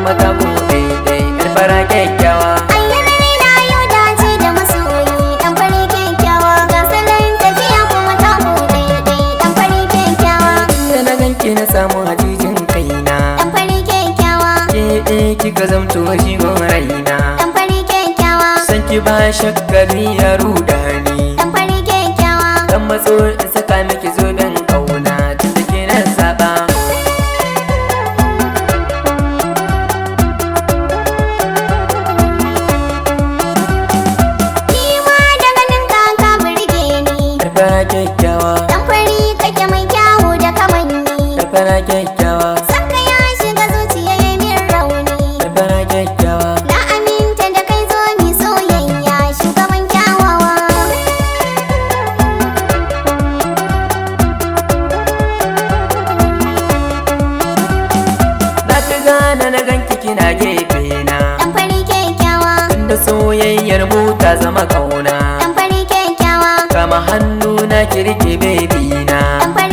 kuma ta ku daidai yar fara kyakkyawa. Ayyana raina yau dace da masoyi dan fari kyakkyawa, ga salon tafiya kuma ta ku daidai dan fari kyakkyawa. Da na ganki na samu hajijin kaina, Dan fari kyakkyawa, kika zamto shigon raina. dan fari kyakkyawa, San ki ba shakkari ya ruda ni, dan fari kyakkyawa. dan matso in saka miki zoben kauna tun da ke nan saba. Nima da ganin ka ka burge ni, Yar fara kyakkyawa, dan fari kake mai kyawu da kamanni. yar fara kyakkyawa, Sanka ya shiga zuciya ya min rauni, yar fara kyakkyawa. na aminta da kai zo mi soyayya shugaban kyawawa. Na fi gane na ganki kina gefe na, Dan fari kyakkyawa, tunda soyayyar mu ta zama kauna. dan fari kyakkyawa, Kama hannu na kirki baby na, dan fari